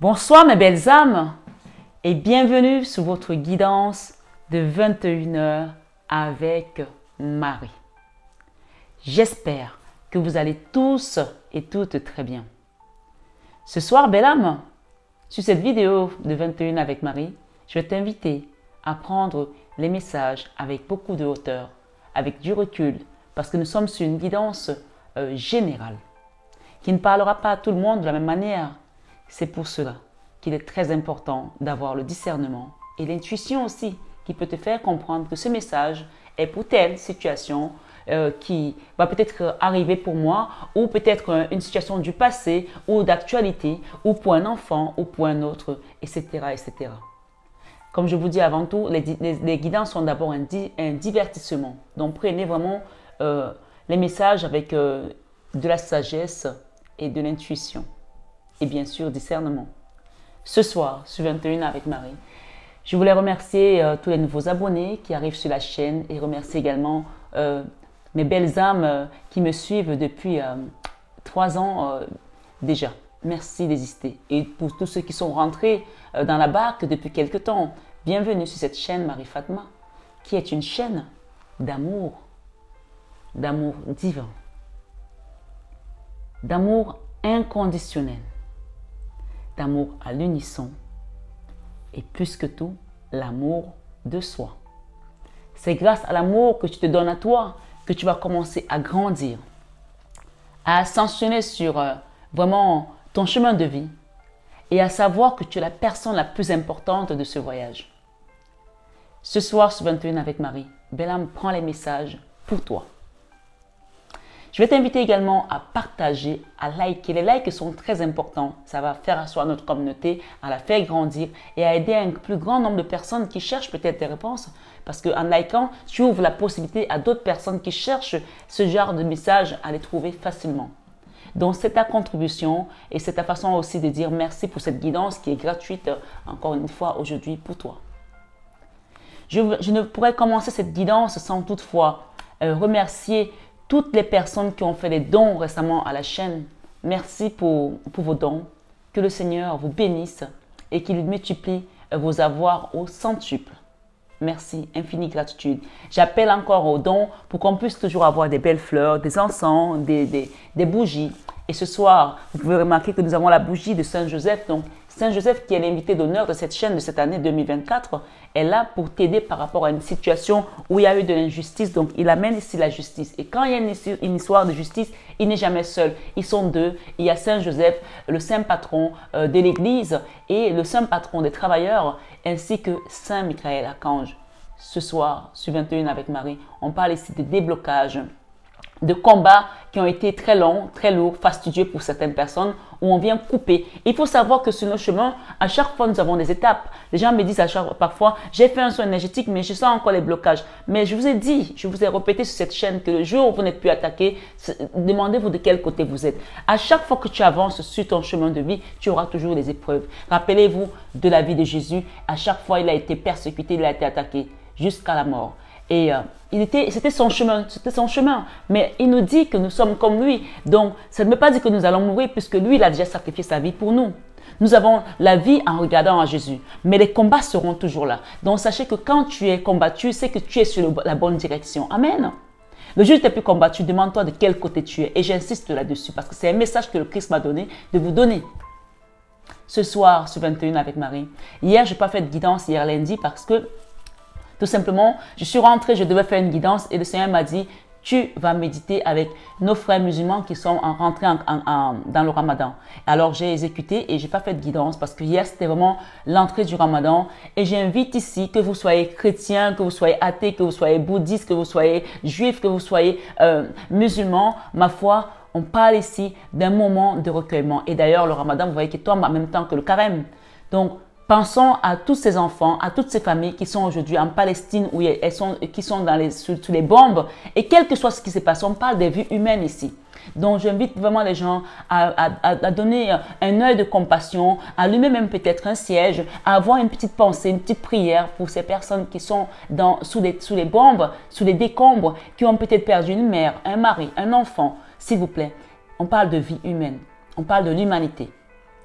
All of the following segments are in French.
Bonsoir mes belles âmes et bienvenue sur votre guidance de 21h avec Marie. J'espère que vous allez tous et toutes très bien. Ce soir, belle âme, sur cette vidéo de 21 avec Marie, je vais t'inviter à prendre les messages avec beaucoup de hauteur, avec du recul, parce que nous sommes sur une guidance générale qui ne parlera pas à tout le monde de la même manière. C'est pour cela qu'il est très important d'avoir le discernement et l'intuition aussi qui peut te faire comprendre que ce message est pour telle situation qui va peut-être arriver pour moi ou peut-être une situation du passé ou d'actualité ou pour un enfant ou pour un autre, etc. etc. Comme je vous dis avant tout, les guidances sont d'abord un divertissement. Donc prenez vraiment les messages avec de la sagesse et de l'intuition. Et bien sûr, discernement. Ce soir, sur 21 avec Marie, je voulais remercier tous les nouveaux abonnés qui arrivent sur la chaîne et remercier également mes belles âmes qui me suivent depuis 3 ans déjà. Merci d'exister. Et pour tous ceux qui sont rentrés dans la barque depuis quelque temps, bienvenue sur cette chaîne Marie Fatma, qui est une chaîne d'amour divin, d'amour inconditionnel, d'amour à l'unisson et plus que tout, l'amour de soi. C'est grâce à l'amour que tu te donnes à toi que tu vas commencer à grandir, à ascensionner sur vraiment ton chemin de vie et à savoir que tu es la personne la plus importante de ce voyage. Ce soir sur 21 avec Marie, belle âme, prends les messages pour toi. Je vais t'inviter également à partager, à liker. Les likes sont très importants. Ça va faire asseoir notre communauté, à la faire grandir et à aider un plus grand nombre de personnes qui cherchent peut-être des réponses. Parce qu'en likant, tu ouvres la possibilité à d'autres personnes qui cherchent ce genre de messages à les trouver facilement. Donc c'est ta contribution et c'est ta façon aussi de dire merci pour cette guidance qui est gratuite, encore une fois, aujourd'hui pour toi. Je ne pourrais commencer cette guidance sans toutefois remercier toutes les personnes qui ont fait des dons récemment à la chaîne. Merci pour vos dons. Que le Seigneur vous bénisse et qu'il multiplie vos avoirs au centuple. Merci, infinie gratitude. J'appelle encore aux dons pour qu'on puisse toujours avoir des belles fleurs, des encens, des bougies. Et ce soir, vous pouvez remarquer que nous avons la bougie de Saint Joseph. Donc, Saint Joseph, qui est l'invité d'honneur de cette chaîne de cette année 2024, est là pour t'aider par rapport à une situation où il y a eu de l'injustice. Donc, il amène ici la justice. Et quand il y a une histoire de justice, il n'est jamais seul. Ils sont deux. Il y a Saint Joseph, le saint patron de l'Église et le saint patron des travailleurs, ainsi que Saint Michael Archange. Ce soir, sur 21 avec Marie, on parle ici de déblocage, de combats qui ont été très longs, très lourds, fastidieux pour certaines personnes, où on vient couper. Il faut savoir que sur nos chemins, à chaque fois, nous avons des étapes. Les gens me disent parfois, j'ai fait un soin énergétique, mais je sens encore les blocages. Mais je vous ai dit, je vous ai répété sur cette chaîne que le jour où vous n'êtes plus attaqué, demandez-vous de quel côté vous êtes. À chaque fois que tu avances sur ton chemin de vie, tu auras toujours des épreuves. Rappelez-vous de la vie de Jésus. À chaque fois, il a été persécuté, il a été attaqué jusqu'à la mort. Et c'était son chemin. Mais il nous dit que nous sommes comme lui. Donc, ça ne veut pas dire que nous allons mourir puisque lui, il a déjà sacrifié sa vie pour nous. Nous avons la vie en regardant à Jésus. Mais les combats seront toujours là. Donc, sachez que quand tu es combattu, c'est que tu es sur la bonne direction. Amen. Le jour où tu n'es plus combattu, demande-toi de quel côté tu es. Et j'insiste là-dessus parce que c'est un message que le Christ m'a donné de vous donner. Ce soir, sur 21 avec Marie. Hier, je n'ai pas fait de guidance, hier lundi, parce que tout simplement, je suis rentrée, je devais faire une guidance et le Seigneur m'a dit, tu vas méditer avec nos frères musulmans qui sont rentrés dans le Ramadan. Alors, j'ai exécuté et je n'ai pas fait de guidance parce que hier, c'était vraiment l'entrée du Ramadan. Et j'invite ici que vous soyez chrétiens, que vous soyez athées, que vous soyez bouddhistes, que vous soyez juifs, que vous soyez musulmans. Ma foi, on parle ici d'un moment de recueillement. Et d'ailleurs, le Ramadan, vous voyez qu'il tombe en même temps que le carême. Donc, pensons à tous ces enfants, à toutes ces familles qui sont aujourd'hui en Palestine, qui sont sous les bombes. Et quel que soit ce qui se passe, on parle des vies humaines ici. Donc, j'invite vraiment les gens à donner un œil de compassion, à allumer même peut-être un siège, à avoir une petite pensée, une petite prière pour ces personnes qui sont sous les bombes, sous les décombres, qui ont peut-être perdu une mère, un mari, un enfant. S'il vous plaît, on parle de vie humaine, on parle de l'humanité.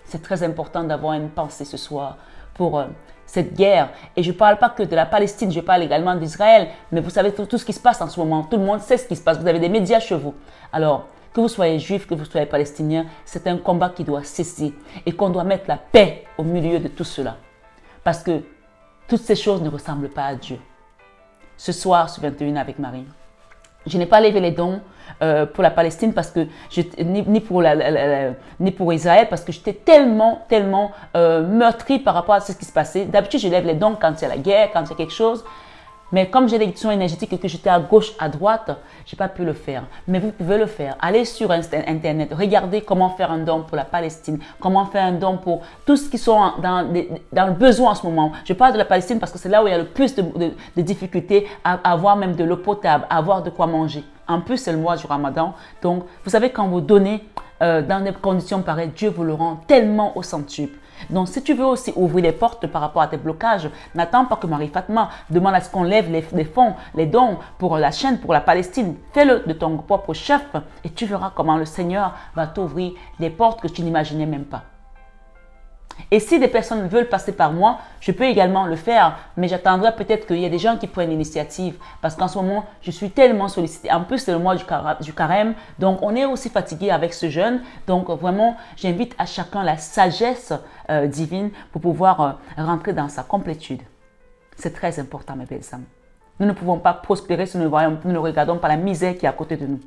C'est très important d'avoir une pensée ce soir pour cette guerre. Et je ne parle pas que de la Palestine, je parle également d'Israël. Mais vous savez tout ce qui se passe en ce moment. Tout le monde sait ce qui se passe. Vous avez des médias chez vous. Alors, que vous soyez juif, que vous soyez palestinien, c'est un combat qui doit cesser. Et qu'on doit mettre la paix au milieu de tout cela. Parce que toutes ces choses ne ressemblent pas à Dieu. Ce soir, sur 21 avec Marie, je n'ai pas levé les dons pour la Palestine parce que ni pour Israël parce que j'étais tellement meurtrie par rapport à ce qui se passait. D'habitude, je lève les dons quand il y a la guerre, quand il y a quelque chose. Mais comme j'ai l'élection énergétique et que j'étais à gauche, à droite, je n'ai pas pu le faire. Mais vous pouvez le faire. Allez sur Internet, regardez comment faire un don pour la Palestine, comment faire un don pour tous ceux qui sont dans le besoin en ce moment. Je parle de la Palestine parce que c'est là où il y a le plus de difficultés à avoir même de l'eau potable, à avoir de quoi manger. En plus, c'est le mois du Ramadan. Donc, vous savez, quand vous donnez dans des conditions pareilles, Dieu vous le rend tellement au centuple. Donc, si tu veux aussi ouvrir les portes par rapport à tes blocages, n'attends pas que Marie-Fatma demande à ce qu'on lève les fonds, les dons pour la chaîne, pour la Palestine. Fais-le de ton propre chef et tu verras comment le Seigneur va t'ouvrir des portes que tu n'imaginais même pas. Et si des personnes veulent passer par moi, je peux également le faire, mais j'attendrai peut-être qu'il y ait des gens qui prennent l'initiative parce qu'en ce moment, je suis tellement sollicitée. En plus, c'est le mois du carême, donc on est aussi fatigué avec ce jeûne. Donc vraiment, j'invite à chacun la sagesse divine pour pouvoir rentrer dans sa complétude. C'est très important, mes belles âmes. Nous ne pouvons pas prospérer si nous ne regardons pas la misère qui est à côté de nous,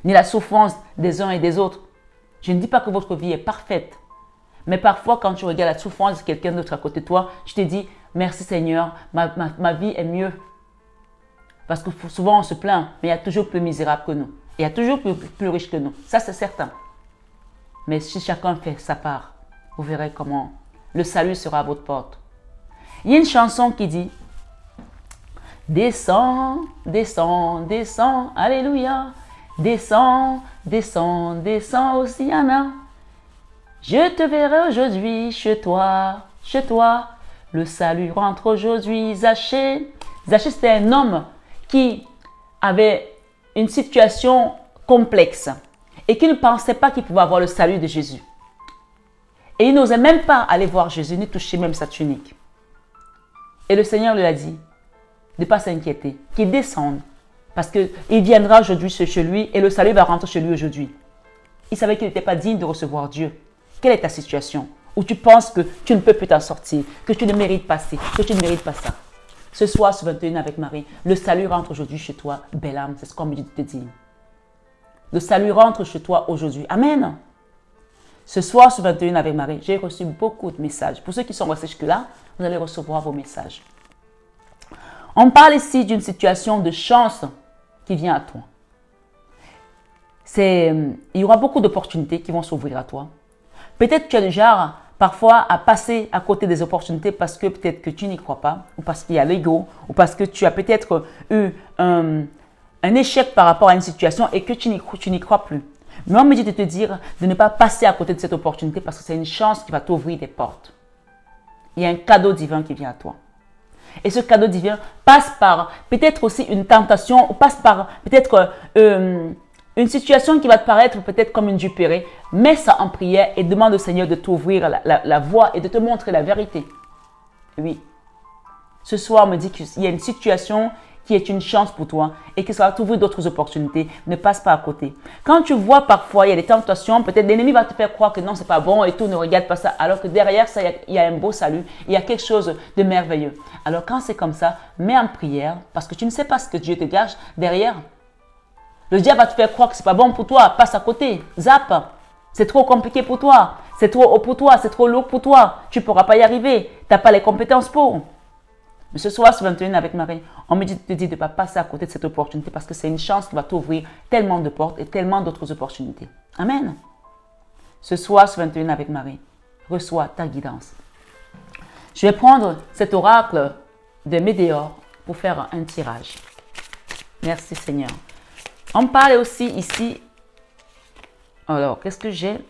ni la souffrance des uns et des autres. Je ne dis pas que votre vie est parfaite. Mais parfois, quand tu regardes la souffrance de quelqu'un d'autre à côté de toi, tu te dis, merci Seigneur, ma vie est mieux. Parce que souvent, on se plaint, mais il y a toujours plus misérable que nous. Il y a toujours plus riche que nous. Ça, c'est certain. Mais si chacun fait sa part, vous verrez comment le salut sera à votre porte. Il y a une chanson qui dit, descends, descends, descends, alléluia. Descends, descends, descends, Hosanna. Je te verrai aujourd'hui chez toi, chez toi. Le salut rentre aujourd'hui, Zachée. Zachée, c'était un homme qui avait une situation complexe et qui ne pensait pas qu'il pouvait avoir le salut de Jésus. Et il n'osait même pas aller voir Jésus, ni toucher même sa tunique. Et le Seigneur lui a dit de ne pas s'inquiéter, qu'il descende, parce qu'il viendra aujourd'hui chez lui et le salut va rentrer chez lui aujourd'hui. Il savait qu'il n'était pas digne de recevoir Dieu. Quelle est ta situation où tu penses que tu ne peux plus t'en sortir, que tu ne mérites pas ci, que tu ne mérites pas ça? Ce soir, ce 21 avec Marie, le salut rentre aujourd'hui chez toi, belle âme, c'est ce qu'on me dit de te dire. Le salut rentre chez toi aujourd'hui. Amen. Ce soir, ce 21 avec Marie, j'ai reçu beaucoup de messages. Pour ceux qui sont restés jusque-là, vous allez recevoir vos messages. On parle ici d'une situation de chance qui vient à toi. Il y aura beaucoup d'opportunités qui vont s'ouvrir à toi. Peut-être que tu as déjà parfois à passer à côté des opportunités parce que peut-être que tu n'y crois pas, ou parce qu'il y a l'ego, ou parce que tu as peut-être eu un échec par rapport à une situation et que tu n'y crois plus. Mais on me dit de te dire de ne pas passer à côté de cette opportunité parce que c'est une chance qui va t'ouvrir des portes. Il y a un cadeau divin qui vient à toi. Et ce cadeau divin passe par peut-être aussi une tentation, ou passe par peut-être une situation qui va te paraître peut-être comme une dupérée. Mets ça en prière et demande au Seigneur de t'ouvrir la voie et de te montrer la vérité. Oui. Ce soir, on me dit qu'il y a une situation qui est une chance pour toi et que ça va t'ouvrir d'autres opportunités. Ne passe pas à côté. Quand tu vois parfois, il y a des tentations, peut-être l'ennemi va te faire croire que non, c'est pas bon et tout, ne regarde pas ça. Alors que derrière ça, il y a un beau salut, il y a quelque chose de merveilleux. Alors quand c'est comme ça, mets en prière parce que tu ne sais pas ce que Dieu te gage derrière. Le diable va te faire croire que c'est pas bon pour toi. Passe à côté. Zappe. C'est trop compliqué pour toi. C'est trop haut pour toi. C'est trop lourd pour toi. Tu ne pourras pas y arriver. Tu n'as pas les compétences pour. Mais ce soir, ce 21 avec Marie, on me dit de ne pas passer à côté de cette opportunité parce que c'est une chance qui va t'ouvrir tellement de portes et tellement d'autres opportunités. Amen. Ce soir, ce 21 avec Marie, reçois ta guidance. Je vais prendre cet oracle de Médéor pour faire un tirage. Merci Seigneur. On parle aussi ici, alors qu'est-ce que j'ai?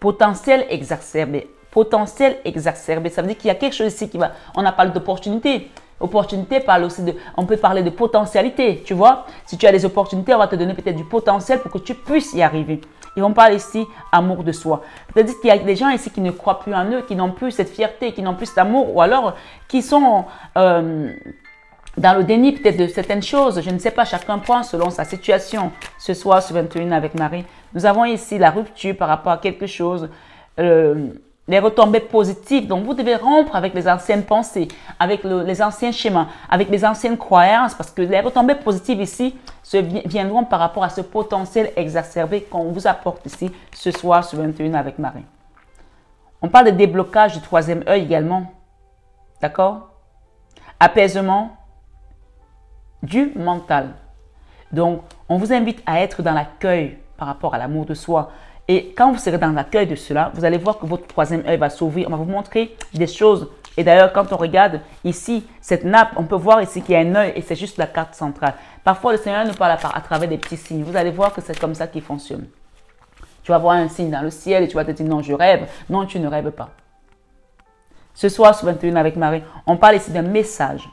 Potentiel exacerbé. Potentiel exacerbé, ça veut dire qu'il y a quelque chose ici qui va, on a parlé d'opportunité. Opportunité parle aussi de, on peut parler de potentialité, tu vois. Si tu as des opportunités, on va te donner peut-être du potentiel pour que tu puisses y arriver. Et on parle ici amour de soi. C'est-à-dire qu'il y a des gens ici qui ne croient plus en eux, qui n'ont plus cette fierté, qui n'ont plus cet amour, ou alors qui sont dans le déni peut-être de certaines choses. Je ne sais pas, chacun prend selon sa situation. Ce soir, sur 21 avec Marie, nous avons ici la rupture par rapport à quelque chose, les retombées positives. Donc, vous devez rompre avec les anciennes pensées, avec les anciens schémas, avec les anciennes croyances, parce que les retombées positives ici viendront par rapport à ce potentiel exacerbé qu'on vous apporte ici ce soir sur 21 avec Marie. On parle de déblocage du troisième œil également. D'accord? Apaisement du mental. Donc, on vous invite à être dans l'accueil par rapport à l'amour de soi. Et quand vous serez dans l'accueil de cela, vous allez voir que votre troisième œil va s'ouvrir. On va vous montrer des choses. Et d'ailleurs, quand on regarde ici, cette nappe, on peut voir ici qu'il y a un œil et c'est juste la carte centrale. Parfois, le Seigneur nous parle à travers des petits signes. Vous allez voir que c'est comme ça qu'il fonctionne. Tu vas voir un signe dans le ciel et tu vas te dire non, je rêve. Non, tu ne rêves pas. Ce soir, sur 21 avec Marie, on parle ici d'un message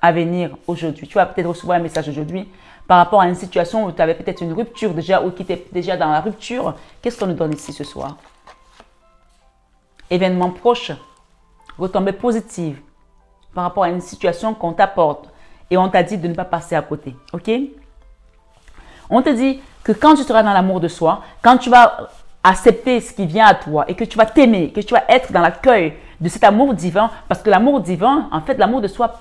à venir aujourd'hui. Tu vas peut-être recevoir un message aujourd'hui par rapport à une situation où tu avais peut-être une rupture déjà ou qui était déjà dans la rupture. Qu'est-ce qu'on nous donne ici ce soir? Événement proche, retombée positive par rapport à une situation qu'on t'apporte et on t'a dit de ne pas passer à côté. Ok? On te dit que quand tu seras dans l'amour de soi, quand tu vas accepter ce qui vient à toi et que tu vas t'aimer, que tu vas être dans l'accueil de cet amour divin, parce que l'amour divin, en fait, l'amour de soi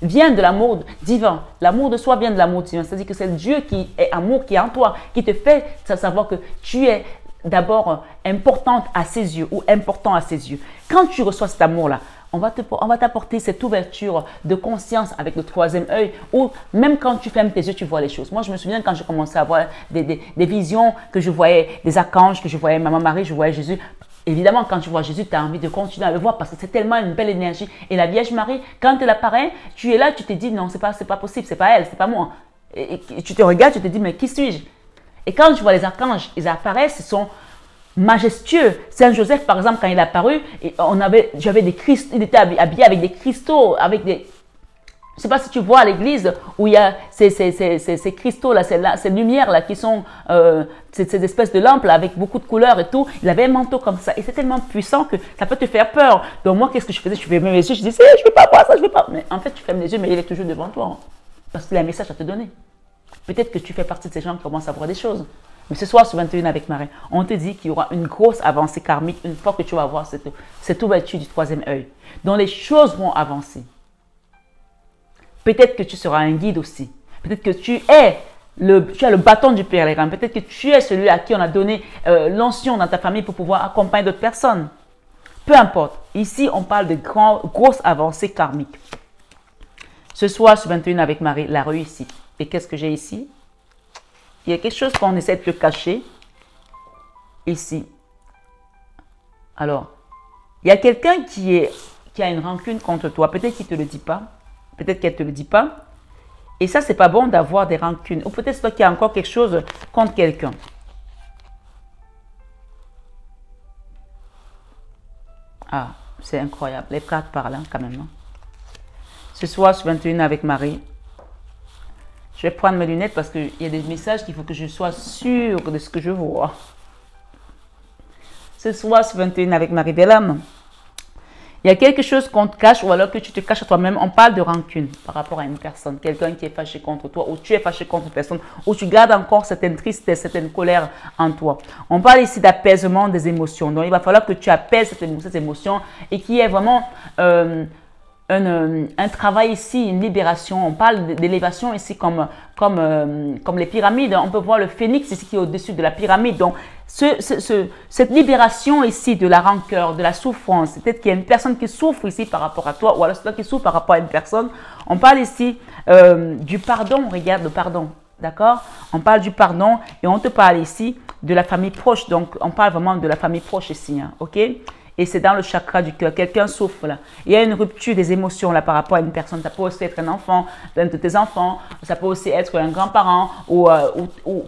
vient de l'amour divin. L'amour de soi vient de l'amour divin. C'est-à-dire que c'est Dieu qui est amour, qui est en toi, qui te fait savoir que tu es d'abord importante à ses yeux ou important à ses yeux. Quand tu reçois cet amour-là, on va t'apporter cette ouverture de conscience avec le troisième œil où même quand tu fermes tes yeux, tu vois les choses. Moi, je me souviens quand j'ai commencé à voir des visions, que je voyais des archanges, que je voyais Maman Marie, je voyais Jésus. Évidemment, quand tu vois Jésus, tu as envie de continuer à le voir parce que c'est tellement une belle énergie. Et la Vierge Marie, quand elle apparaît, tu es là, tu te dis non, c'est pas possible, c'est pas elle, c'est pas moi. Et tu te regardes, tu te dis mais qui suis-je? Et quand tu vois les archanges, ils apparaissent, ils sont majestueux. Saint Joseph, par exemple, quand il est apparu, j'avais des cristaux, il était habillé avec des cristaux, avec des... Je ne sais pas si tu vois à l'église où il y a ces cristaux-là, ces lumières-là qui sont ces espèces de lampes là, avec beaucoup de couleurs et tout. Il avait un manteau comme ça et c'est tellement puissant que ça peut te faire peur. Donc moi, qu'est-ce que je faisais? Je fermais mes yeux, je disais, je ne veux pas voir ça, je ne veux pas. Mais en fait, tu fermes les yeux, mais il est toujours devant toi hein, parce qu'il a un message à te donner. Peut-être que tu fais partie de ces gens qui commencent à voir des choses. Mais ce soir, sur 21 avec Marie, on te dit qu'il y aura une grosse avancée karmique une fois que tu vas voir cette ouverture du troisième œil, dont les choses vont avancer. Peut-être que tu seras un guide aussi. Peut-être que tu as le bâton du Père Léram. Peut-être que tu es celui à qui on a donné l'onction dans ta famille pour pouvoir accompagner d'autres personnes. Peu importe. Ici, on parle de grosses avancées karmiques. Ce soir, sur 21 avec Marie, la réussite. Et qu'est-ce que j'ai ici? Il y a quelque chose qu'on essaie de te cacher. Ici. Alors, il y a quelqu'un qui a une rancune contre toi. Peut-être qu'il ne te le dit pas. Peut-être qu'elle ne te le dit pas. Et ça, c'est pas bon d'avoir des rancunes. Ou peut-être qu'il y a encore quelque chose contre quelqu'un. Ah, c'est incroyable. Les cartes parlent hein, quand même. Hein. Ce soir, sur 21 avec Marie, je vais prendre mes lunettes parce qu'il y a des messages qu'il faut que je sois sûre de ce que je vois. Ce soir, sur 21 avec Marie Bellam, il y a quelque chose qu'on te cache ou alors que tu te caches à toi-même. On parle de rancune par rapport à une personne, quelqu'un qui est fâché contre toi ou tu es fâché contre une personne ou tu gardes encore certaines tristesse, certaines colères en toi. On parle ici d'apaisement des émotions. Donc, il va falloir que tu apaises cette émotion et qu'il y ait vraiment un travail ici, une libération. On parle d'élévation ici comme les pyramides. On peut voir le phénix ici qui est au-dessus de la pyramide. Donc, cette libération ici de la rancœur, de la souffrance, peut-être qu'il y a une personne qui souffre ici par rapport à toi ou alors c'est toi qui souffre par rapport à une personne. On parle ici du pardon. Regarde le pardon. D'accord? On parle du pardon et on te parle ici de la famille proche. Donc, on parle vraiment de la famille proche ici. Hein, ok? Et c'est dans le chakra du cœur. Quelqu'un souffre là. Il y a une rupture des émotions là par rapport à une personne. Ça peut aussi être un enfant, l'un de tes enfants. Ça peut aussi être un grand-parent ou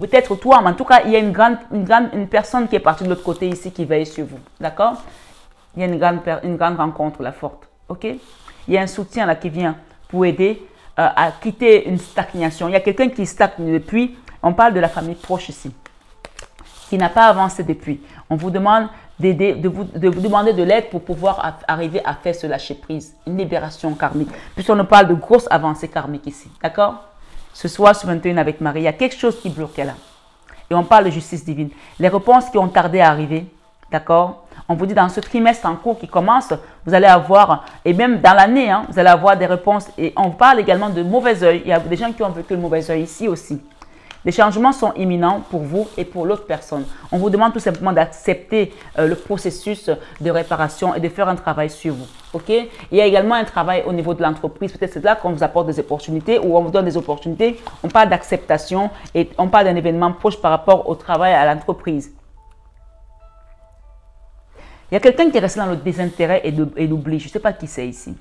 peut-être toi. Mais en tout cas, il y a une personne qui est partie de l'autre côté ici qui veille sur vous. D'accord? Il y a une grande rencontre là forte. Ok? Il y a un soutien là qui vient pour aider à quitter une stagnation. Il y a quelqu'un qui stagne depuis On parle de la famille proche ici, qui n'a pas avancé depuis. On vous demande d'aider, de vous demander de l'aide pour pouvoir arriver à faire ce lâcher prise, une libération karmique. Puisqu'on nous parle de grosses avancées karmiques ici, d'accord? Ce soir, sur 21 avec Marie, il y a quelque chose qui bloquait là. Et on parle de justice divine. Les réponses qui ont tardé à arriver, d'accord? On vous dit dans ce trimestre en cours qui commence, vous allez avoir, et même dans l'année, hein, vous allez avoir des réponses. Et on parle également de mauvais œil. Il y a des gens qui ont vécu le mauvais œil ici aussi. Les changements sont imminents pour vous et pour l'autre personne. On vous demande tout simplement d'accepter le processus de réparation et de faire un travail sur vous. Ok? Il y a également un travail au niveau de l'entreprise. Peut-être c'est là qu'on vous apporte des opportunités ou on vous donne des opportunités. On parle d'acceptation et on parle d'un événement proche par rapport au travail à l'entreprise. Il y a quelqu'un qui est resté dans le désintérêt et l'oubli. Je ne sais pas qui c'est ici.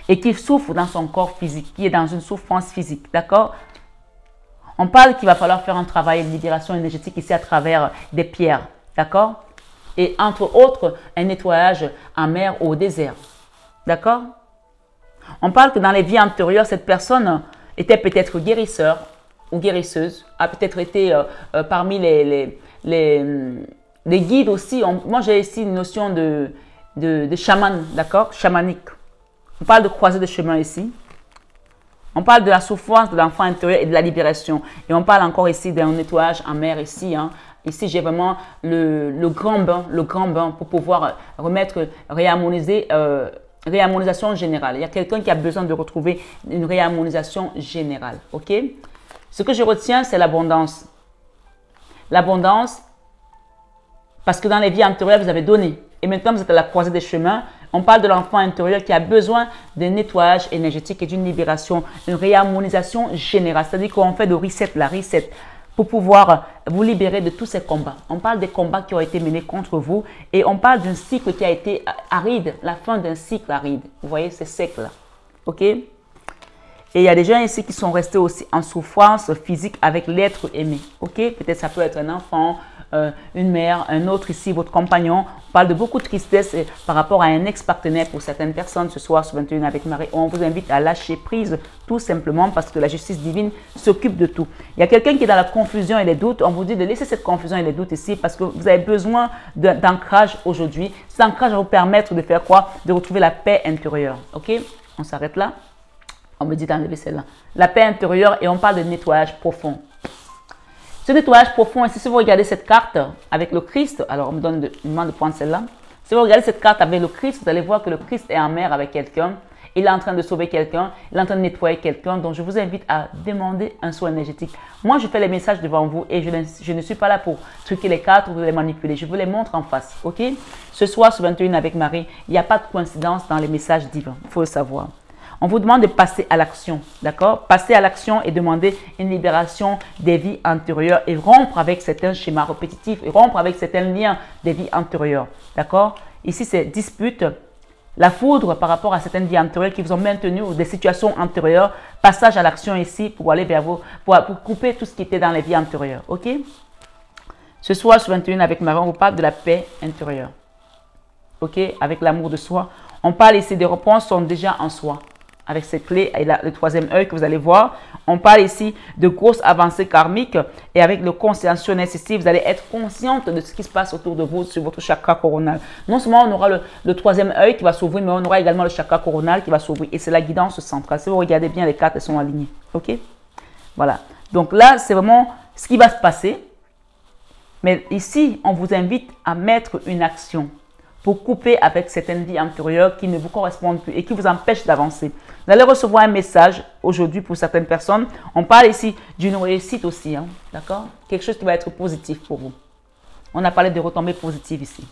Et qui souffre dans son corps physique, qui est dans une souffrance physique. D'accord? On parle qu'il va falloir faire un travail de libération énergétique ici à travers des pierres, d'accord? Et entre autres, un nettoyage en mer ou au désert, d'accord? On parle que dans les vies antérieures, cette personne était peut-être guérisseur ou guérisseuse, a peut-être été parmi les guides aussi. Moi, j'ai ici une notion de chaman, d'accord? Chamanique. On parle de croisée de chemin ici. On parle de la souffrance de l'enfant intérieur et de la libération. Et on parle encore ici d'un nettoyage en mer ici. Hein. Ici, j'ai vraiment le grand bain pour pouvoir remettre, réharmonisation générale. Il y a quelqu'un qui a besoin de retrouver une réharmonisation générale. Ok? Ce que je retiens, c'est l'abondance. L'abondance, parce que dans les vies antérieures, vous avez donné. Et maintenant, vous êtes à la croisée des chemins. On parle de l'enfant intérieur qui a besoin d'un nettoyage énergétique et d'une libération, une réharmonisation générale. C'est-à-dire qu'on fait de reset, pour pouvoir vous libérer de tous ces combats. On parle des combats qui ont été menés contre vous et on parle d'un cycle qui a été aride, la fin d'un cycle aride. Vous voyez, c'est sec là. OK? Et il y a des gens ici qui sont restés aussi en souffrance physique avec l'être aimé. OK? Peut-être ça peut être un enfant, une mère, un autre ici, votre compagnon. On parle de beaucoup de tristesse par rapport à un ex-partenaire pour certaines personnes ce soir sur 21 avec Marie. On vous invite à lâcher prise tout simplement parce que la justice divine s'occupe de tout. Il y a quelqu'un qui est dans la confusion et les doutes. On vous dit de laisser cette confusion et les doutes ici parce que vous avez besoin d'ancrage aujourd'hui. Cet ancrage va vous permettre de faire quoi? De retrouver la paix intérieure. OK? On s'arrête là. On me dit d'enlever celle-là. La paix intérieure et on parle de nettoyage profond. Ce nettoyage profond, ici, si vous regardez cette carte avec le Christ, alors on me demande de prendre celle-là. Si vous regardez cette carte avec le Christ, vous allez voir que le Christ est en mer avec quelqu'un. Il est en train de sauver quelqu'un, il est en train de nettoyer quelqu'un. Donc, je vous invite à demander un soin énergétique. Moi, je fais les messages devant vous et je ne suis pas là pour truquer les cartes ou les manipuler. Je vous les montre en face, ok? Ce soir, sur 21 avec Marie, il n'y a pas de coïncidence dans les messages divins. Il faut le savoir. On vous demande de passer à l'action, d'accord? Passer à l'action et demander une libération des vies antérieures et rompre avec certains schémas répétitifs et rompre avec certains liens des vies antérieures, d'accord? Ici, c'est dispute, la foudre par rapport à certaines vies antérieures qui vous ont maintenu ou des situations antérieures, passage à l'action ici pour aller vers vous, pour couper tout ce qui était dans les vies antérieures, ok? Ce soir, sur 21 avec Marie, on vous parle de la paix intérieure, ok? Avec l'amour de soi. On parle ici des réponses sont déjà en soi. Avec cette clé et le troisième œil que vous allez voir. On parle ici de grosses avancées karmiques et avec le consciencionnel ici, vous allez être consciente de ce qui se passe autour de vous sur votre chakra coronal. Non seulement on aura le troisième œil qui va s'ouvrir, mais on aura également le chakra coronal qui va s'ouvrir et c'est la guidance centrale. Si vous regardez bien, les cartes elles sont alignées. Ok? Voilà. Donc là, c'est vraiment ce qui va se passer. Mais ici, on vous invite à mettre une action pour couper avec certaines vies antérieures qui ne vous correspondent plus et qui vous empêchent d'avancer. Vous allez recevoir un message aujourd'hui pour certaines personnes. On parle ici d'une réussite aussi, hein, d'accord? Quelque chose qui va être positif pour vous. On a parlé de retombées positives ici.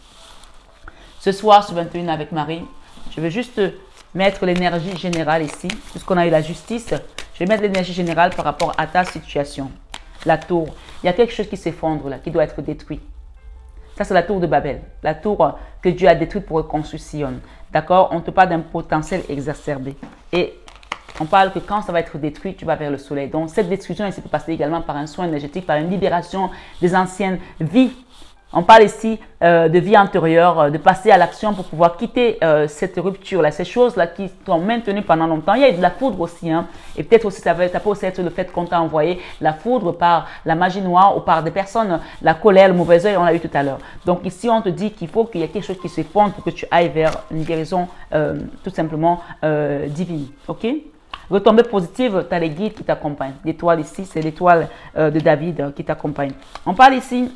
Ce soir, sur 21 avec Marie, je vais juste mettre l'énergie générale ici. Puisqu'on a eu la justice, je vais mettre l'énergie générale par rapport à ta situation. La tour. Il y a quelque chose qui s'effondre là, qui doit être détruit. Ça, c'est la tour de Babel, la tour que Dieu a détruite pour reconstruire Sion. D'accord? On te parle d'un potentiel exacerbé. Et on parle que quand ça va être détruit, tu vas vers le soleil. Donc, cette destruction ici peut passer également par un soin énergétique, par une libération des anciennes vies On parle ici de vie antérieure, de passer à l'action pour pouvoir quitter cette rupture-là, ces choses-là qui t'ont maintenu pendant longtemps. Il y a de la foudre aussi, hein, et peut-être aussi ça peut aussi être le fait qu'on t'a envoyé la foudre par la magie noire ou par des personnes, la colère, le mauvais œil, on l'a eu tout à l'heure. Donc ici, on te dit qu'il faut qu'il y ait quelque chose qui se fonde pour que tu ailles vers une guérison tout simplement divine, ok? Retombée positive, tu as les guides qui t'accompagnent. L'étoile ici, c'est l'étoile de David qui t'accompagne. On parle ici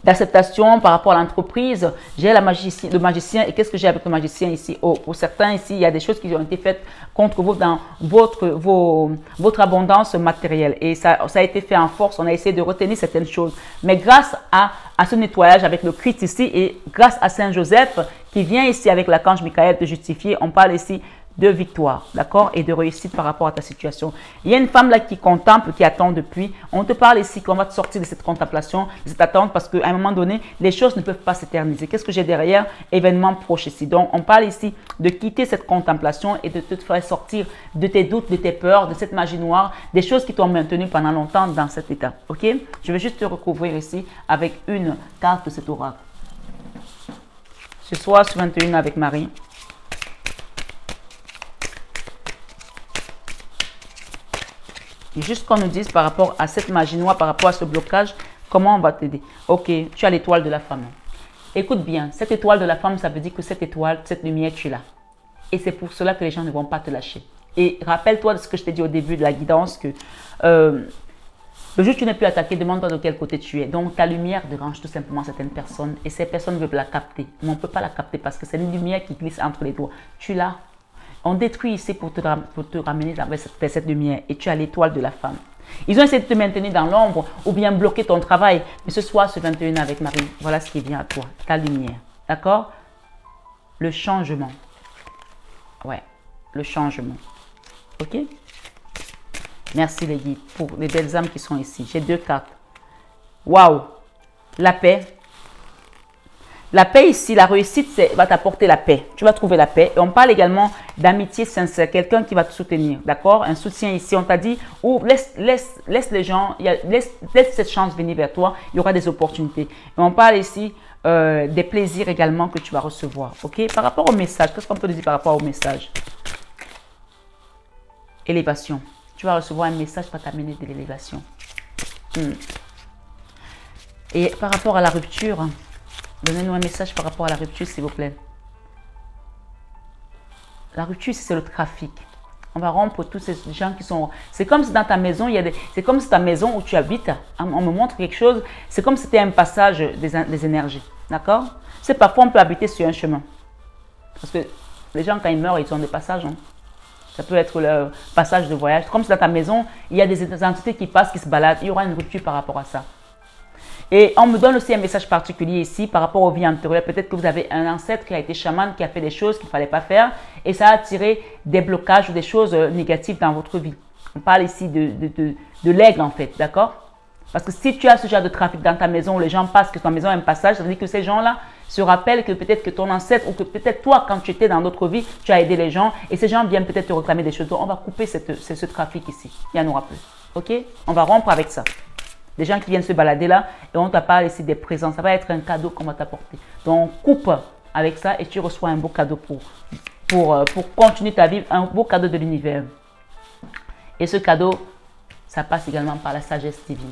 d'acceptation par rapport à l'entreprise. J'ai le magicien. Et qu'est-ce que j'ai avec le magicien ici? Oh, pour certains ici, il y a des choses qui ont été faites contre vous dans votre abondance matérielle. Et ça a été fait en force. On a essayé de retenir certaines choses. Mais grâce à ce nettoyage avec le Christ ici et grâce à Saint Joseph qui vient ici avec l'archange Michael te justifier, on parle ici de victoire, d'accord, et de réussite par rapport à ta situation. Il y a une femme là qui contemple, qui attend depuis. On te parle ici qu'on va te sortir de cette contemplation, de cette attente, parce qu'à un moment donné, les choses ne peuvent pas s'éterniser. Qu'est-ce que j'ai derrière? Événement proche ici. Donc, on parle ici de quitter cette contemplation et de te faire sortir de tes doutes, de tes peurs, de cette magie noire, des choses qui t'ont maintenu pendant longtemps dans cet état. Ok? Je vais juste te recouvrir ici avec une carte de cet oracle. Ce soir, sur 21 avec Marie. Et juste qu'on nous dise par rapport à cette magie noire, par rapport à ce blocage, comment on va t'aider. Ok, tu as l'étoile de la femme. Écoute bien, cette étoile de la femme, ça veut dire que cette étoile, cette lumière, tu l'as. Et c'est pour cela que les gens ne vont pas te lâcher. Et rappelle-toi de ce que je t'ai dit au début de la guidance, que le jour où tu n'es plus attaqué, demande-toi de quel côté tu es. Donc ta lumière dérange tout simplement certaines personnes et ces personnes veulent la capter. Mais on ne peut pas la capter parce que c'est une lumière qui glisse entre les doigts. Tu l'as. On détruit ici pour te ramener vers cette lumière et tu as l'étoile de la femme. Ils ont essayé de te maintenir dans l'ombre ou bien bloquer ton travail. Mais ce soir, ce 21 avec Marie, voilà ce qui vient à toi, ta lumière. D'accord? Le changement. Ouais, le changement. Ok? Merci les guides pour les belles âmes qui sont ici. J'ai 2 cartes. Waouh! La paix. La paix ici, la réussite, va t'apporter la paix. Tu vas trouver la paix. Et on parle également d'amitié sincère, quelqu'un qui va te soutenir, d'accord? Un soutien ici, on t'a dit, ou laisse les gens, laisse cette chance venir vers toi, il y aura des opportunités. Et on parle ici des plaisirs également que tu vas recevoir, ok? Par rapport au message, qu'est-ce qu'on peut dire par rapport au message? Élévation. Tu vas recevoir un message qui va t'amener de l'élévation. Et par rapport à la rupture, donnez-nous un message par rapport à la rupture, s'il vous plaît. La rupture, c'est le trafic. On va rompre tous ces gens qui sont... C'est comme si dans ta maison, c'est comme si ta maison où tu habites, on me montre quelque chose, c'est comme si c'était un passage des énergies. D'accord? C'est parfois on peut habiter sur un chemin. Parce que les gens, quand ils meurent, ils ont des passages. Hein. Ça peut être le passage de voyage. Comme si dans ta maison, il y a des entités qui passent, qui se baladent. Il y aura une rupture par rapport à ça. Et on me donne aussi un message particulier ici par rapport aux vies antérieures. Peut-être que vous avez un ancêtre qui a été chaman, qui a fait des choses qu'il ne fallait pas faire. Et ça a attiré des blocages ou des choses négatives dans votre vie. On parle ici de l'aigle en fait, d'accord? Parce que si tu as ce genre de trafic dans ta maison où les gens passent, que ta maison a un passage, ça veut dire que ces gens-là se rappellent que peut-être que ton ancêtre ou que peut-être toi, quand tu étais dans d'autres vies, tu as aidé les gens. Et ces gens viennent peut-être te réclamer des choses. Donc on va couper ce trafic ici. Il y en aura plus. Ok? On va rompre avec ça. Des gens qui viennent se balader là et on te parle ici des présents. Ça va être un cadeau qu'on va t'apporter. Donc, coupe avec ça et tu reçois un beau cadeau pour continuer ta vie, un beau cadeau de l'univers. Et ce cadeau, ça passe également par la sagesse divine.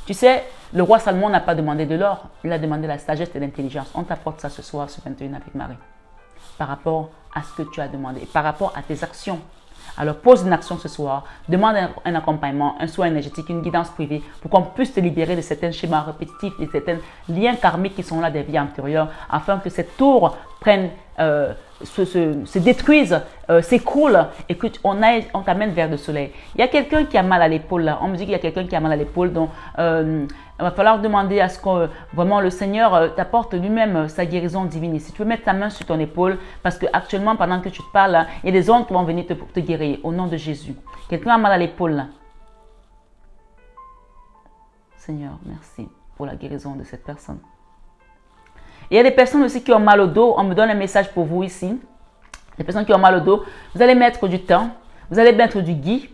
Tu sais, le roi Salomon n'a pas demandé de l'or, il a demandé la sagesse et l'intelligence. On t'apporte ça ce soir, ce 21 avec Marie, par rapport à ce que tu as demandé, par rapport à tes actions. Alors, pose une action ce soir, demande un accompagnement, un soin énergétique, une guidance privée pour qu'on puisse te libérer de certains schémas répétitifs, de certains liens karmiques qui sont là des vies antérieures, afin que cette tour prenne, se détruise, s'écroule et qu'on t'amène vers le soleil. Il y a quelqu'un qui a mal à l'épaule là. On me dit qu'il y a quelqu'un qui a mal à l'épaule, donc il va falloir demander à ce que vraiment le Seigneur t'apporte lui-même sa guérison divine. Si tu peux mettre ta main sur ton épaule, parce que actuellement pendant que tu te parles, là, il y a des ondes qui vont venir te guérir au nom de Jésus. Quelqu'un a mal à l'épaule là. Seigneur, merci pour la guérison de cette personne. Il y a des personnes aussi qui ont mal au dos. On me donne un message pour vous ici. Les personnes qui ont mal au dos, vous allez mettre du thym, vous allez mettre du ghee,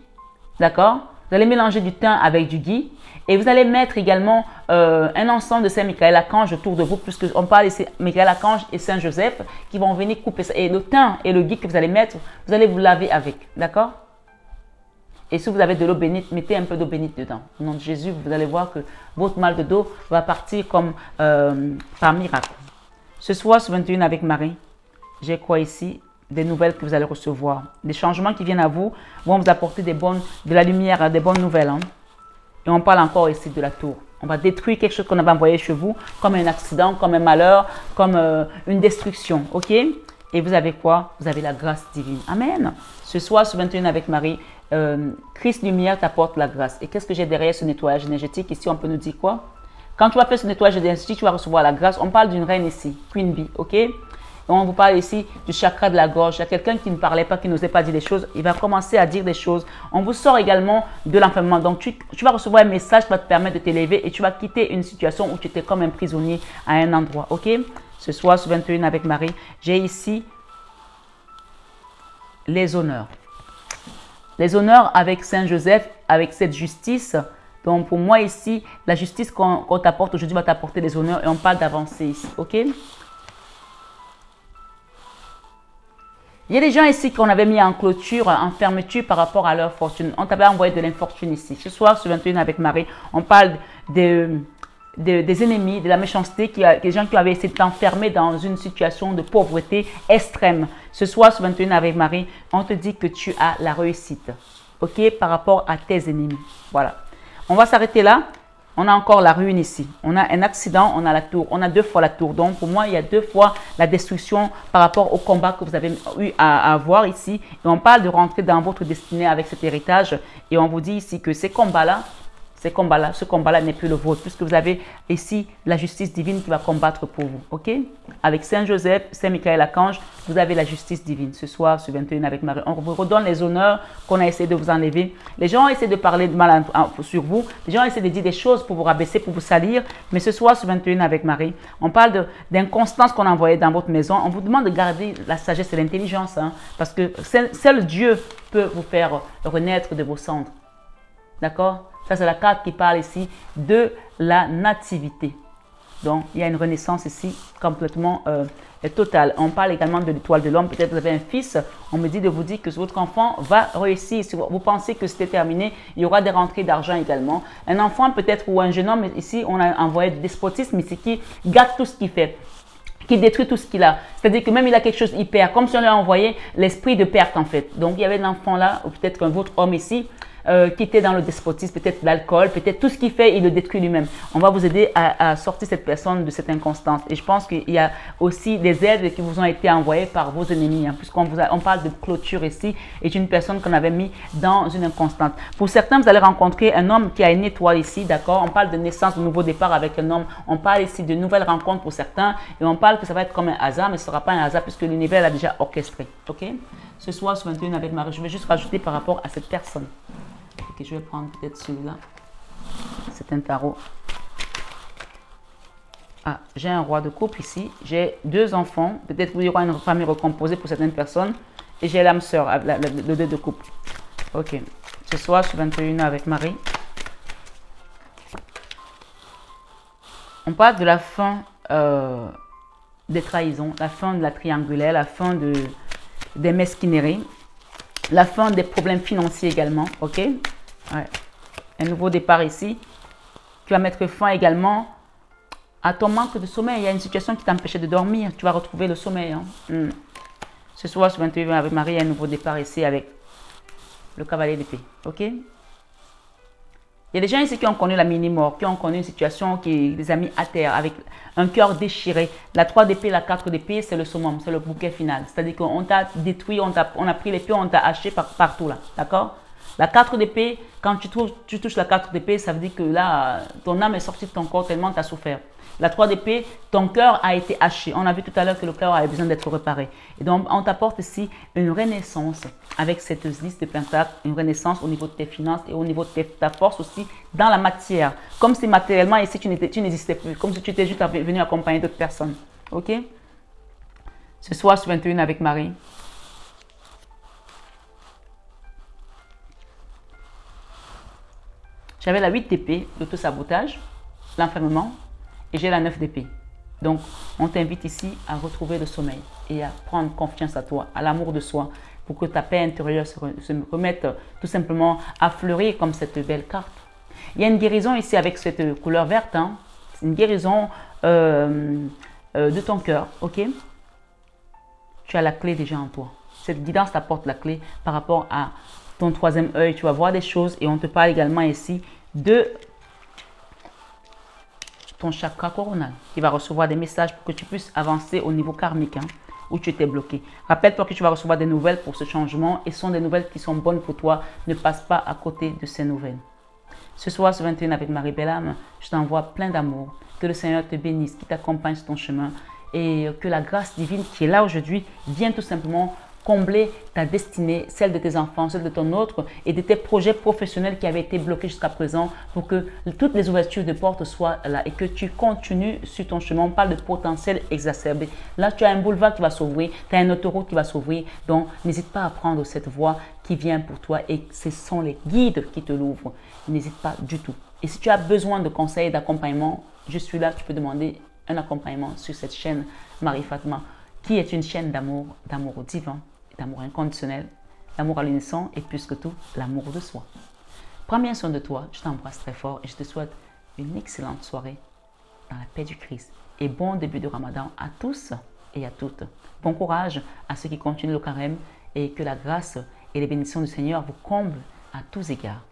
d'accord? Vous allez mélanger du thym avec du gui. Et vous allez mettre également un ensemble de Saint-Michael Archange autour de vous, puisqu'on parle ici Michael Archange et Saint-Joseph qui vont venir couper ça. Et le thym et le gui que vous allez mettre, vous allez vous laver avec. D'accord? Et si vous avez de l'eau bénite, mettez un peu d'eau bénite dedans. Au nom de Jésus, vous allez voir que votre mal de dos va partir comme par miracle. Ce soir, ce 21 avec Marie, j'ai quoi ici? Des nouvelles que vous allez recevoir. Des changements qui viennent à vous vont vous apporter de la lumière, des bonnes nouvelles. Hein? Et on parle encore ici de la tour. On va détruire quelque chose qu'on avait envoyé chez vous, comme un accident, comme un malheur, comme une destruction. Ok? Et vous avez quoi? Vous avez la grâce divine. Amen. Ce soir, ce 21 avec Marie, Christ Lumière t'apporte la grâce. Et qu'est-ce que j'ai derrière ce nettoyage énergétique? Ici, on peut nous dire quoi? Quand tu vas faire ce nettoyage énergétique, tu vas recevoir la grâce. On parle d'une reine ici, Queen Bee. Ok? Et on vous parle ici du chakra de la gorge. Il y a quelqu'un qui ne parlait pas, qui n'osait pas dire des choses. Il va commencer à dire des choses. On vous sort également de l'enfermement. Donc, tu vas recevoir un message qui va te permettre de t'élever et tu vas quitter une situation où tu étais comme un prisonnier à un endroit. Ok? Ce soir, ce 21 avec Marie, j'ai ici les honneurs. Les honneurs avec Saint-Joseph, avec cette justice. Donc, pour moi ici, la justice qu'on t'apporte aujourd'hui va t'apporter des honneurs et on parle d'avancer ici. Ok? Il y a des gens ici qu'on avait mis en clôture, en fermeture par rapport à leur fortune. On t'avait envoyé de l'infortune ici. Ce soir, ce 21 avec Marie, on parle des ennemis, de la méchanceté, des gens qui avaient essayé de t'enfermer dans une situation de pauvreté extrême. Ce soir, ce 21 avec Marie, on te dit que tu as la réussite. Ok? Par rapport à tes ennemis. Voilà. On va s'arrêter là. On a encore la ruine ici. On a un accident, on a la tour. On a 2 fois la tour. Donc, pour moi, il y a 2 fois la destruction par rapport au combat que vous avez eu à avoir ici. Et on parle de rentrer dans votre destinée avec cet héritage. Et on vous dit ici que ce combat-là n'est plus le vôtre, puisque vous avez ici la justice divine qui va combattre pour vous. Ok? Avec Saint-Joseph, Saint-Michael Archange, vous avez la justice divine. Ce soir, ce 21 avec Marie, on vous redonne les honneurs qu'on a essayé de vous enlever. Les gens ont essayé de parler de mal sur vous. Les gens ont essayé de dire des choses pour vous rabaisser, pour vous salir. Mais ce soir, ce 21 avec Marie, on parle d'inconstance qu'on a envoyée dans votre maison. On vous demande de garder la sagesse et l'intelligence, hein, parce que seul Dieu peut vous faire renaître de vos cendres. D'accord? Ça, c'est la carte qui parle ici de la nativité. Donc, il y a une renaissance ici complètement totale. On parle également de l'étoile de l'homme. Peut-être que vous avez un fils. On me dit de vous dire que votre enfant va réussir. Si vous pensez que c'était terminé, il y aura des rentrées d'argent également. Un enfant peut-être ou un jeune homme, ici, on a envoyé du despotisme ici qui gâte tout ce qu'il fait, qui détruit tout ce qu'il a. C'est-à-dire que même il a quelque chose, il perd. Comme si on lui a envoyé l'esprit de perte en fait. Donc, il y avait un enfant là, ou peut-être un autre homme ici, qui était dans le despotisme, peut-être l'alcool, peut-être tout ce qu'il fait, il le détruit lui-même. On va vous aider à sortir cette personne de cette inconstance. Et je pense qu'il y a aussi des aides qui vous ont été envoyées par vos ennemis, hein, puisqu'on parle de clôture ici, et une personne qu'on avait mis dans une inconstance. Pour certains, vous allez rencontrer un homme qui a une étoile ici, d'accord? On parle de naissance, de nouveau départ avec un homme. On parle ici de nouvelles rencontres pour certains, et on parle que ça va être comme un hasard, mais ce ne sera pas un hasard puisque l'univers l'a déjà orchestré. Ok? Ce soir, ce 21 avec Marie, je vais juste rajouter par rapport à cette personne. Ok, je vais prendre peut-être celui-là. C'est un tarot. Ah, j'ai un roi de coupe ici. J'ai 2 enfants. Peut-être qu'il y aura une famille recomposée pour certaines personnes. Et j'ai l'âme sœur, le 2 de coupe. Ok. Ce soir, je suis 21 avec Marie. On parle de la fin des trahisons, la fin de la triangulaire, la fin des mesquineries, la fin des problèmes financiers également. Ok? Ouais. Un nouveau départ ici qui va mettre fin également à ton manque de sommeil. Il y a une situation qui t'empêchait de dormir. Tu vas retrouver le sommeil. Hein. Ce soir, ce 21 avec Marie, il y a un nouveau départ ici avec le cavalier d'épée. Ok? Il y a des gens ici qui ont connu la mini-mort, qui ont connu une situation qui les a mis à terre avec un cœur déchiré. La 3 d'épée, la 4 d'épée, c'est le summum, c'est le bouquet final. C'est-à-dire qu'on t'a détruit, on a pris l'épée, on t'a haché partout là. D'accord? La 4 d'épée, quand tu touches la 4 d'épée, ça veut dire que là, ton âme est sortie de ton corps tellement tu as souffert. La 3 d'épée, ton cœur a été haché. On a vu tout à l'heure que le cœur avait besoin d'être réparé. Et donc, on t'apporte ici une renaissance avec cette 10 de pentacle, une renaissance au niveau de tes finances et au niveau de ta force aussi dans la matière. Comme si matériellement ici, tu n'existais plus. Comme si tu étais juste venu accompagner d'autres personnes. Ok? Ce soir, je suis 21 avec Marie. J'avais la 8 d'épée, l'auto-sabotage, l'enfermement, et j'ai la 9 d'épée. Donc, on t'invite ici à retrouver le sommeil et à prendre confiance à toi, à l'amour de soi, pour que ta paix intérieure se remette tout simplement à fleurir comme cette belle carte. Il y a une guérison ici avec cette couleur verte, hein. C'est une guérison de ton cœur, ok? Tu as la clé déjà en toi. Cette guidance t'apporte la clé par rapport à ton troisième œil. Tu vas voir des choses et on te parle également ici de ton chakra coronal qui va recevoir des messages pour que tu puisses avancer au niveau karmique, hein, où tu étais bloqué. Rappelle-toi que tu vas recevoir des nouvelles pour ce changement et ce sont des nouvelles qui sont bonnes pour toi. Ne passe pas à côté de ces nouvelles. Ce soir, ce 21 avec Marie Belle-Âme, je t'envoie plein d'amour. Que le Seigneur te bénisse, qu'il t'accompagne sur ton chemin et que la grâce divine qui est là aujourd'hui vienne tout simplement combler ta destinée, celle de tes enfants, celle de ton autre et de tes projets professionnels qui avaient été bloqués jusqu'à présent pour que toutes les ouvertures de portes soient là et que tu continues sur ton chemin. On parle de potentiel exacerbé. Là, tu as un boulevard qui va s'ouvrir, tu as une autoroute qui va s'ouvrir. Donc, n'hésite pas à prendre cette voie qui vient pour toi et ce sont les guides qui te l'ouvrent. N'hésite pas du tout. Et si tu as besoin de conseils, d'accompagnement, je suis là, tu peux demander un accompagnement sur cette chaîne Marie Fatma, qui est une chaîne d'amour divin, d'amour inconditionnel, d'amour à l'unisson et plus que tout, l'amour de soi. Prends bien soin de toi, je t'embrasse très fort et je te souhaite une excellente soirée dans la paix du Christ. Et bon début de Ramadan à tous et à toutes. Bon courage à ceux qui continuent le carême et que la grâce et les bénédictions du Seigneur vous comblent à tous égards.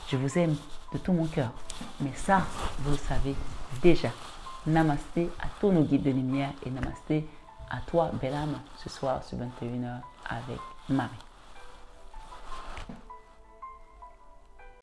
Je vous aime de tout mon cœur, mais ça, vous le savez déjà. Namasté à tous nos guides de lumière et namasté à toi, belle âme, ce soir sur 21h avec Marie.